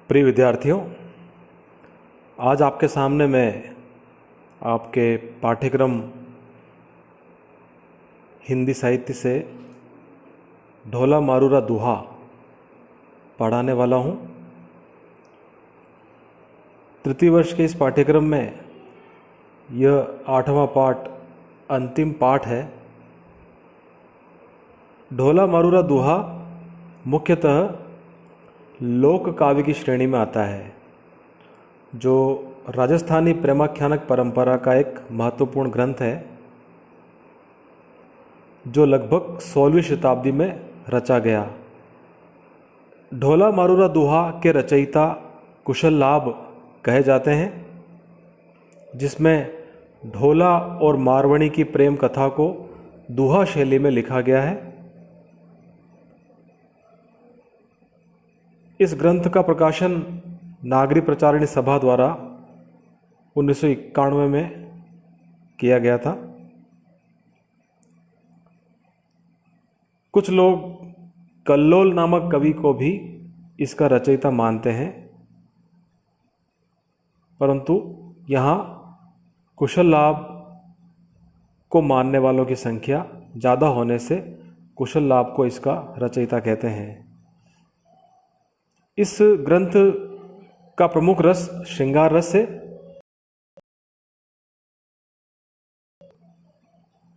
प्रिय विद्यार्थियों, आज आपके सामने मैं आपके पाठ्यक्रम हिंदी साहित्य से ढोला मारूरा दुहा पढ़ाने वाला हूँ। तृतीय वर्ष के इस पाठ्यक्रम में यह 8वां पाठ अंतिम पाठ है। ढोला मारूरा दुहा मुख्यतः लोक काव्य की श्रेणी में आता है, जो राजस्थानी प्रेमाख्यानक परंपरा का एक महत्वपूर्ण ग्रंथ है, जो लगभग 16वीं शताब्दी में रचा गया। ढोला मारूरा दुहा के रचयिता कुशल लाभ कहे जाते हैं, जिसमें ढोला और मारवणी की प्रेम कथा को दुहा शैली में लिखा गया है। इस ग्रंथ का प्रकाशन नागरी प्रचारिणी सभा द्वारा 1991 में किया गया था। कुछ लोग कल्लोल नामक कवि को भी इसका रचयिता मानते हैं, परंतु यहाँ कुशल लाभ को मानने वालों की संख्या ज़्यादा होने से कुशल लाभ को इसका रचयिता कहते हैं। इस ग्रंथ का प्रमुख रस श्रृंगार रस है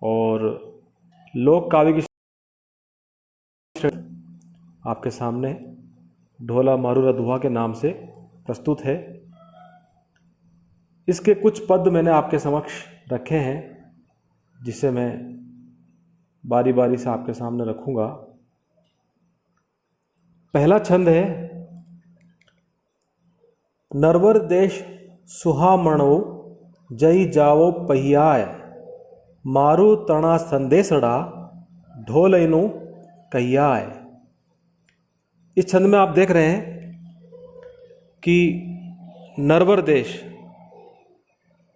और लोक काव्य की आपके सामने ढोला मारूरा दुहा के नाम से प्रस्तुत है। इसके कुछ पद मैंने आपके समक्ष रखे हैं, जिसे मैं बारी बारी से आपके सामने रखूंगा। पहला छंद है, नरवर देश सुहामणो जई जावो पहियाय, मारू तना संदेशड़ा ढोलैनु कहियाय। इस छंद में आप देख रहे हैं कि नरवर देश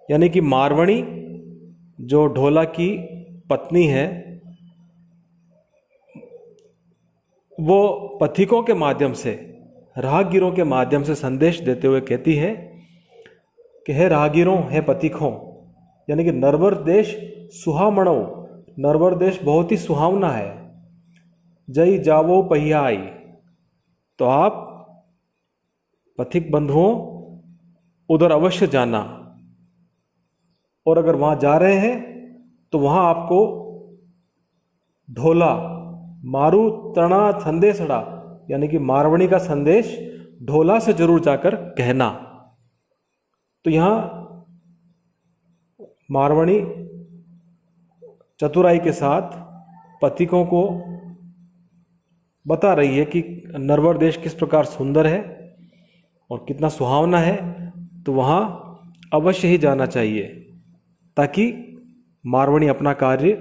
यानी कि मारवणी जो ढोला की पत्नी है, वो पथिकों के माध्यम से, राहगीरों के माध्यम से संदेश देते हुए कहती है कि हे राहगीरों, हे पथिकों, यानी कि नरवर देश सुहामणो, नरवर देश बहुत ही सुहावना है। जई जावो पहियाई, तो आप पथिक बंधुओं उधर अवश्य जाना, और अगर वहां जा रहे हैं तो वहां आपको ढोला मारू तना संदेशड़ा यानी कि मारवणी का संदेश ढोला से जरूर जाकर कहना। तो यहां मारवणी चतुराई के साथ पथिकों को बता रही है कि नरवर देश किस प्रकार सुंदर है और कितना सुहावना है, तो वहां अवश्य ही जाना चाहिए, ताकि मारवणी अपना कार्य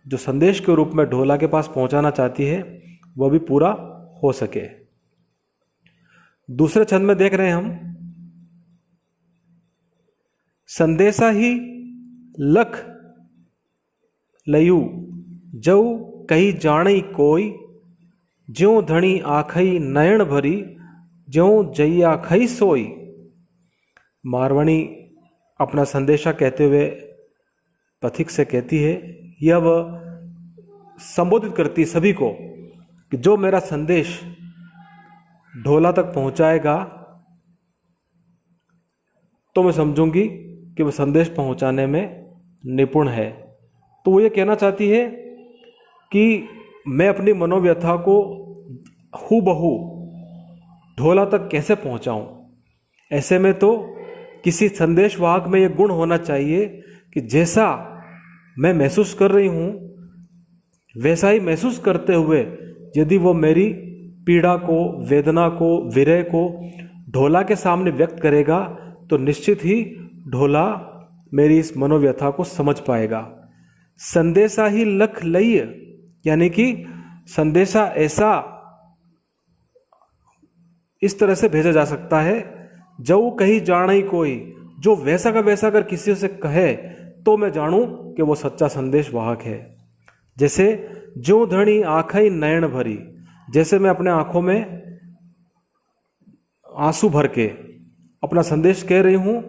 जो संदेश के रूप में ढोला के पास पहुंचाना चाहती है वह भी पूरा हो सके। दूसरे छंद में देख रहे हैं हम, संदेशा ही लख लयू जऊ कही जानी कोई, ज्यों धनी आखई नयन भरी, ज्यों जैया खई सोई। मारवणी अपना संदेशा कहते हुए पथिक से कहती है, यह वह संबोधित करती सभी को कि जो मेरा संदेश ढोला तक पहुंचाएगा तो मैं समझूंगी कि वह संदेश पहुंचाने में निपुण है। तो वो ये कहना चाहती है कि मैं अपनी मनोव्यथा को हूबहू ढोला तक कैसे पहुंचाऊं। ऐसे में तो किसी संदेशवाहक में यह गुण होना चाहिए कि जैसा मैं महसूस कर रही हूं वैसा ही महसूस करते हुए यदि वो मेरी पीड़ा को, वेदना को, विरह को ढोला के सामने व्यक्त करेगा तो निश्चित ही ढोला मेरी इस मनोव्यथा को समझ पाएगा। संदेशा ही लख लय, यानी कि संदेशा ऐसा इस तरह से भेजा जा सकता है, जऊ कहीं जाने कोई, जो वैसा का वैसा अगर किसी से कहे तो मैं जानूं कि वो सच्चा संदेश वाहक है। जैसे जो धनी आँखें नयन भरी, जैसे मैं अपने आंखों में आंसू भर के अपना संदेश कह रही हूं,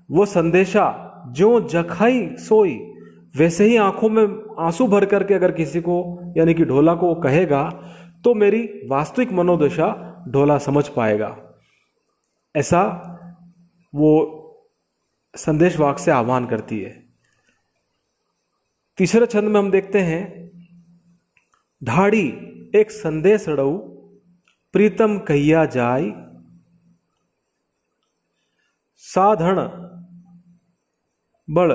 वो संदेशा जो जखाई सोई, वैसे ही आंखों में आंसू भर करके अगर किसी को यानी कि ढोला को कहेगा तो मेरी वास्तविक मनोदशा ढोला समझ पाएगा। ऐसा वो संदेश वाक्य से आह्वान करती है। तीसरे छंद में हम देखते हैं, ढाड़ी एक संदेश रड़ऊ प्रीतम कहिया जाय, साधन बड़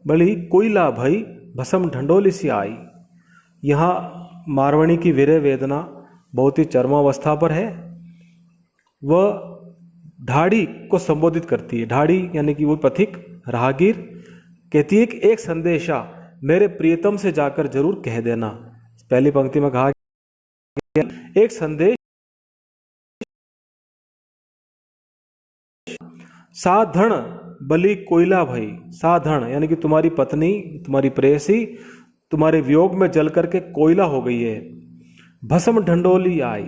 बड़ी कोयला भई भसम ढंडोली सी आई। यहाँ मारवाणी की वीर्य वेदना बहुत ही चरमावस्था पर है। वह ढाड़ी को संबोधित करती है। ढाड़ी यानी कि वो पथिक राहगीर कहती है कि एक संदेशा मेरे प्रियतम से जाकर जरूर कह देना। पहली पंक्ति में कहा एक संदेश साधन बलि कोयला भई। साधन यानी कि तुम्हारी पत्नी, तुम्हारी प्रेयसी तुम्हारे वियोग में जल करके कोयला हो गई है। भस्म ढंडोली आई,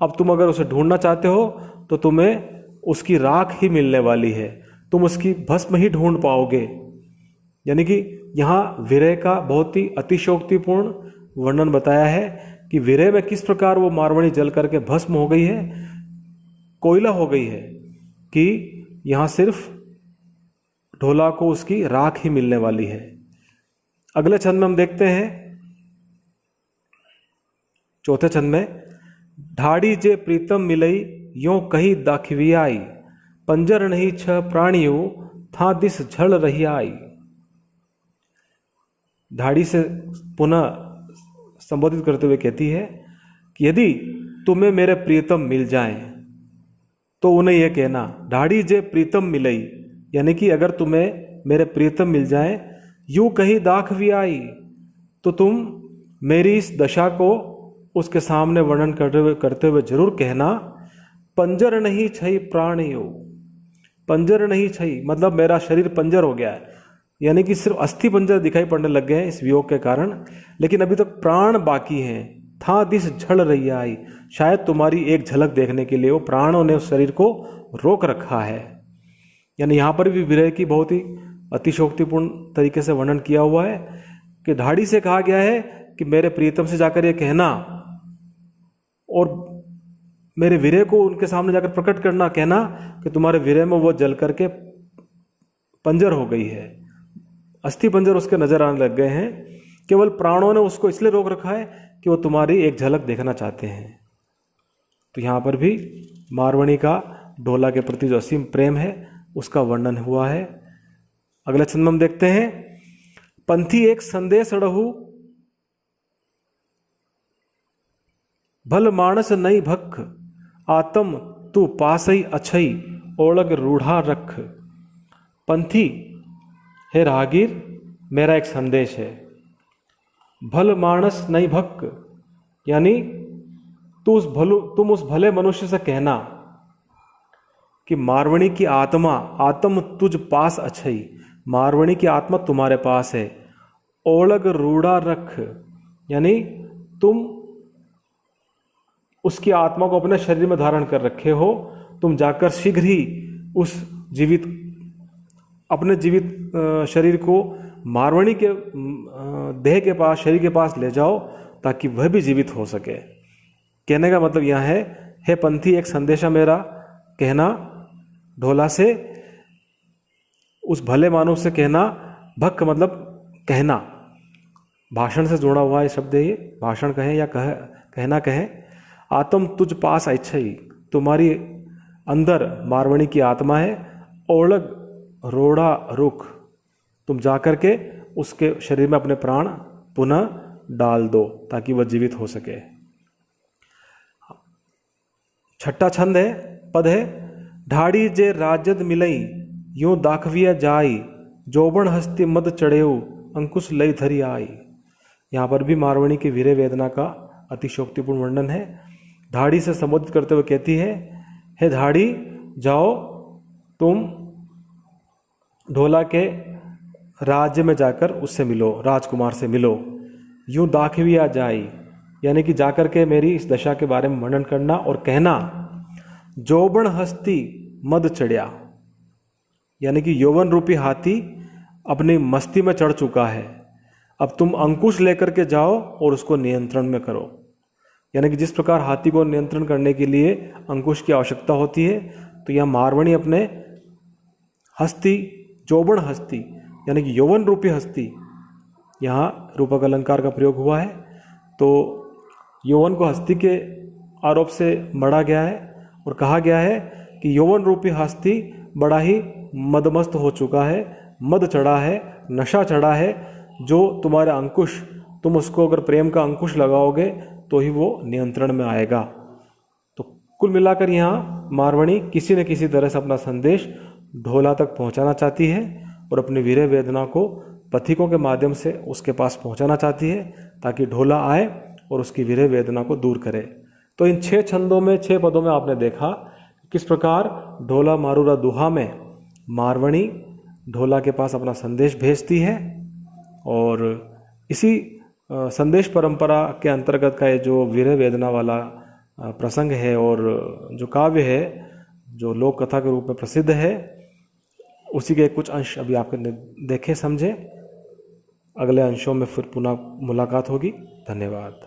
अब तुम अगर उसे ढूंढना चाहते हो तो तुम्हें उसकी राख ही मिलने वाली है, तुम उसकी भस्म ही ढूंढ पाओगे। यानी कि यहाँ विरह का बहुत ही अतिशयोक्तिपूर्ण वर्णन बताया है कि विरह में किस प्रकार वो मारवाणी जल करके भस्म हो गई है, कोयला हो गई है, कि यहाँ सिर्फ ढोला को उसकी राख ही मिलने वाली है। अगले छंद में हम देखते हैं, चौथे छंद में, ढाड़ी जे प्रीतम मिलई यों कही दाखिवियाई, पंजर नहीं छ प्राणियों था दिस झड़ रही आई। ढाड़ी से पुनः संबोधित करते हुए कहती है कि यदि तुम्हें मेरे प्रीतम मिल जाएं तो उन्हें यह कहना, ढाड़ी जे प्रीतम मिलई, यानी कि अगर तुम्हें मेरे प्रीतम मिल जाएं यूं कहीं दाखवियाई, तो तुम मेरी इस दशा को उसके सामने वर्णन करते हुए जरूर कहना, पंजर नहीं छई प्राणियों। पंजर नहीं छई मतलब मेरा शरीर पंजर हो गया है, यानी कि सिर्फ अस्थि पंजर दिखाई पड़ने लग गए हैं इस वियोग के कारण, लेकिन अभी तक प्राण बाकी हैं। था दिस झड़ रही आई, शायद तुम्हारी एक झलक देखने के लिए वो प्राणों ने उस शरीर को रोक रखा है। यानी यहाँ पर भी विरह की बहुत ही अतिशोक्तिपूर्ण तरीके से वर्णन किया हुआ है कि ढाड़ी से कहा गया है कि मेरे प्रियतम से जाकर ये कहना और मेरे विरह को उनके सामने जाकर प्रकट करना, कहना कि तुम्हारे विरह में वो जल करके पंजर हो गई है, अस्थि पंजर उसके नजर आने लग गए हैं। केवल प्राणों ने उसको इसलिए रोक रखा है कि वो तुम्हारी एक झलक देखना चाहते हैं। तो यहाँ पर भी मारवाणी का ढोला के प्रति जो असीम प्रेम है उसका वर्णन हुआ है। अगले छंद में हम देखते हैं, पंथी एक संदेश रहू भल मानस नहीं भख, आत्म तू पासई अछई ओलग रूढ़ा रख। पंथी हे राहगीर, मेरा एक संदेश है। भल मानस नहीं भक, यानी तुम उस भले मनुष्य से कहना कि मारवाणी की आत्मा, आत्म तुझ पास अछई, मारवाणी की आत्मा तुम्हारे पास है। ओलग रूढ़ा रख, यानी तुम उसकी आत्मा को अपने शरीर में धारण कर रखे हो, तुम जाकर शीघ्र ही उस अपने जीवित शरीर को मारवाणी के देह के पास, शरीर के पास ले जाओ ताकि वह भी जीवित हो सके। कहने का मतलब यह है, हे पंथी, एक संदेशा मेरा कहना ढोला से, उस भले मानव से कहना, भक्क मतलब कहना, भाषण से जुड़ा हुआ है शब्द, ये भाषण कहें या कहना कहें। आत्म तुझ पास अच्छई, तुम्हारी अंदर मारवाणी की आत्मा है। ओलग रोड़ा रुख, तुम जाकर के उसके शरीर में अपने प्राण पुनः डाल दो ताकि वह जीवित हो सके। छठा छंद है, पद है, ढाड़ी जे राजद मिलई यूं दाखविया जाई, जोबन हस्ती मद चढ़ेऊ अंकुश लई धरी आई। यहाँ पर भी मारवाणी की वीर्य वेदना का अतिशोक्तिपूर्ण वर्णन है। ढाड़ी से संबोधित करते हुए कहती है, हे ढाड़ी, जाओ तुम ढोला के राज्य में जाकर उससे मिलो, राजकुमार से मिलो। यूं दाखविया जाई, यानी कि जाकर के मेरी इस दशा के बारे में वर्णन करना और कहना, जोबन हस्ती मद चढ़िया, यानी कि यौवन रूपी हाथी अपनी मस्ती में चढ़ चुका है, अब तुम अंकुश लेकर के जाओ और उसको नियंत्रण में करो। यानी कि जिस प्रकार हाथी को नियंत्रण करने के लिए अंकुश की आवश्यकता होती है, तो यह मारवाणी अपने हस्ती, जोबन हस्ती यानी कि यौवन रूपी हस्ती, यहाँ रूपक अलंकार का प्रयोग हुआ है। तो यौवन को हस्ती के आरोप से मढ़ा गया है और कहा गया है कि यौवन रूपी हस्ती बड़ा ही मदमस्त हो चुका है, मद चढ़ा है, नशा चढ़ा है, जो तुम्हारा अंकुश, तुम उसको अगर प्रेम का अंकुश लगाओगे तो ही वो नियंत्रण में आएगा। तो कुल मिलाकर यहाँ मारवाणी किसी न किसी तरह से अपना संदेश ढोला तक पहुँचाना चाहती है और अपनी वीर्य वेदना को पथिकों के माध्यम से उसके पास पहुँचाना चाहती है, ताकि ढोला आए और उसकी वीर्य वेदना को दूर करे। तो इन 6 छंदों में, 6 पदों में आपने देखा किस प्रकार ढोला मारूरा दुहा में मारवाणी ढोला के पास अपना संदेश भेजती है। और इसी संदेश परंपरा के अंतर्गत का ये जो वीर्य वेदना वाला प्रसंग है और जो काव्य है, जो लोक कथा के रूप में प्रसिद्ध है, उसी के कुछ अंश अभी आपने देखे समझे। अगले अंशों में फिर पुनः मुलाकात होगी। धन्यवाद।